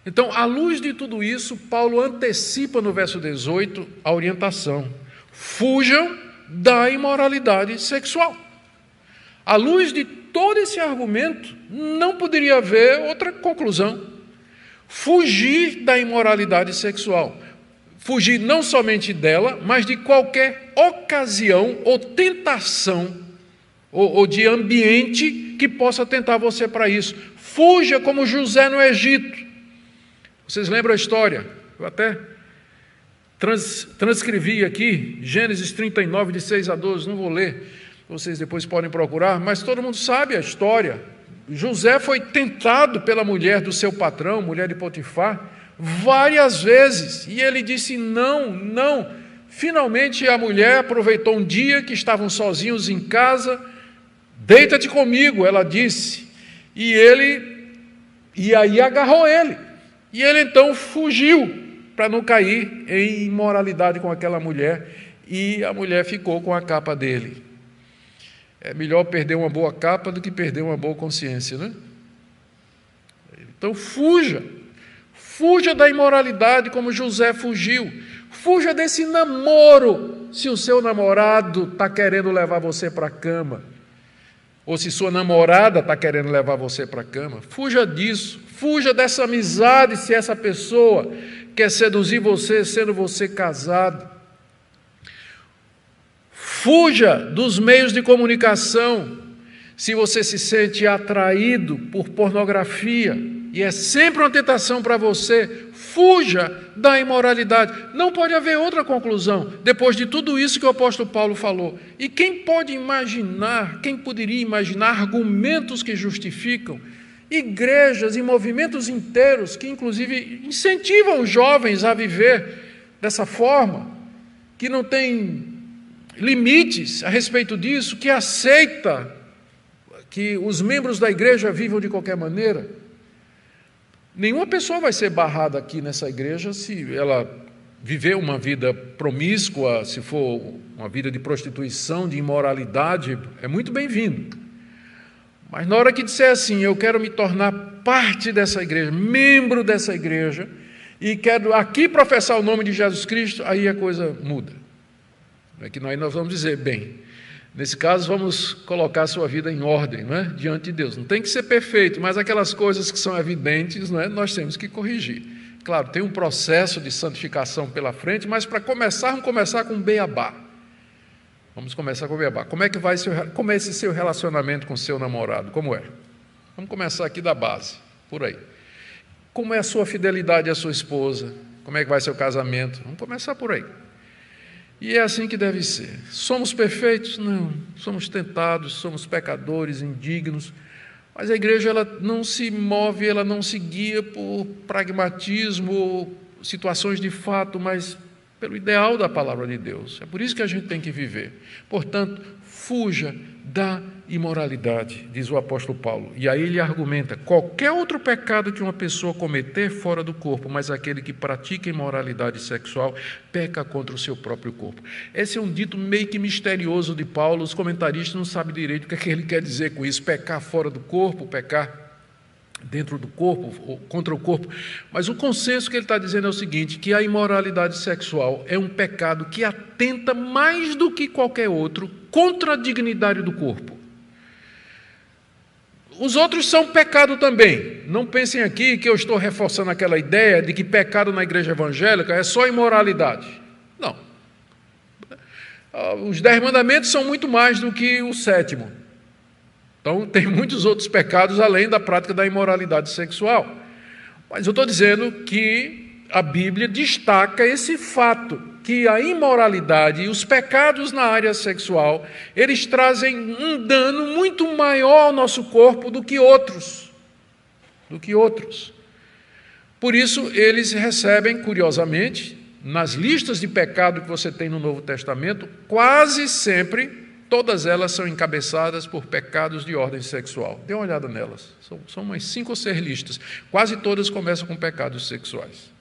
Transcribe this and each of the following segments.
Então, à luz de tudo isso, Paulo antecipa no verso 18 a orientação: fujam da imoralidade sexual. À luz de todo esse argumento, não poderia haver outra conclusão. Fugir da imoralidade sexual. Fugir não somente dela, mas de qualquer ocasião ou tentação ou de ambiente que possa tentar você para isso. Fuja como José no Egito. Vocês lembram a história? Eu até transcrevi aqui, Gênesis 39, de 6 a 12, não vou ler, vocês depois podem procurar, mas todo mundo sabe a história. José foi tentado pela mulher do seu patrão, mulher de Potifar, várias vezes, e ele disse não, não. Finalmente a mulher aproveitou um dia que estavam sozinhos em casa: deita-te comigo, ela disse, e aí agarrou ele, e ele então fugiu para não cair em imoralidade com aquela mulher, e a mulher ficou com a capa dele. É melhor perder uma boa capa do que perder uma boa consciência, né? Então fuja da imoralidade como José fugiu, fuja desse namoro, se o seu namorado está querendo levar você para a cama, ou se sua namorada está querendo levar você para a cama, fuja disso, fuja dessa amizade se essa pessoa quer seduzir você, sendo você casado. Fuja dos meios de comunicação se você se sente atraído por pornografia, e é sempre uma tentação para você. Fuja da imoralidade. Não pode haver outra conclusão, depois de tudo isso que o apóstolo Paulo falou. E quem poderia imaginar argumentos que justificam igrejas e movimentos inteiros que, inclusive, incentivam os jovens a viver dessa forma, que não tem limites a respeito disso, que aceita que os membros da igreja vivam de qualquer maneira? Nenhuma pessoa vai ser barrada aqui nessa igreja se ela viver uma vida promíscua, se for uma vida de prostituição, de imoralidade, é muito bem-vindo. Mas na hora que disser assim, eu quero me tornar parte dessa igreja, membro dessa igreja, e quero aqui professar o nome de Jesus Cristo, aí a coisa muda. É que nós vamos dizer, bem, nesse caso vamos colocar a sua vida em ordem, não é? Diante de Deus. Não tem que ser perfeito, mas aquelas coisas que são evidentes, não é? Nós temos que corrigir. Claro, tem um processo de santificação pela frente, mas para começar, vamos começar com beabá. Vamos começar com o beabá. Como é esse seu relacionamento com o seu namorado? Como é? Vamos começar aqui da base, por aí. Como é a sua fidelidade à sua esposa? Como é que vai ser o casamento? Vamos começar por aí. E é assim que deve ser. Somos perfeitos? Não. Somos tentados, somos pecadores, indignos. Mas a igreja ela não se move, ela não se guia por pragmatismo, situações de fato, mas pelo ideal da palavra de Deus. É por isso que a gente tem que viver. Portanto, fuja da imoralidade, diz o apóstolo Paulo. E aí ele argumenta: qualquer outro pecado que uma pessoa cometer fora do corpo, mas aquele que pratica imoralidade sexual, peca contra o seu próprio corpo. Esse é um dito meio que misterioso de Paulo, os comentaristas não sabem direito o que é que ele quer dizer com isso, pecar fora do corpo, pecar dentro do corpo, ou contra o corpo. Mas o consenso que ele está dizendo é o seguinte, que a imoralidade sexual é um pecado que atenta mais do que qualquer outro contra a dignidade do corpo. Os outros são pecado também. Não pensem aqui que eu estou reforçando aquela ideia de que pecado na igreja evangélica é só imoralidade. Não. Os 10 mandamentos são muito mais do que o 7º. Então, tem muitos outros pecados além da prática da imoralidade sexual. Mas eu estou dizendo que a Bíblia destaca esse fato, que a imoralidade e os pecados na área sexual, eles trazem um dano muito maior ao nosso corpo do que outros. Por isso, eles recebem, curiosamente, nas listas de pecado que você tem no Novo Testamento, quase sempre todas elas são encabeçadas por pecados de ordem sexual. Dê uma olhada nelas. São umas 5 ou 6 listas. Quase todas começam com pecados sexuais.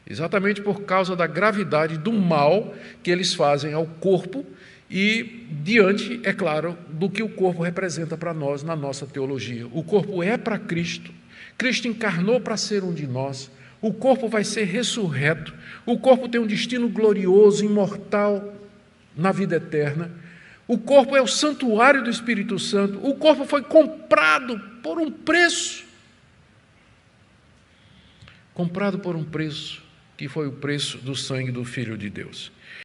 Exatamente por causa da gravidade do mal que eles fazem ao corpo e diante, é claro, do que o corpo representa para nós na nossa teologia. O corpo é para Cristo. Cristo encarnou para ser um de nós. O corpo vai ser ressurreto. O corpo tem um destino glorioso, imortal, na vida eterna. O corpo é o santuário do Espírito Santo. O corpo foi comprado por um preço. Comprado por um preço, que foi o preço do sangue do Filho de Deus.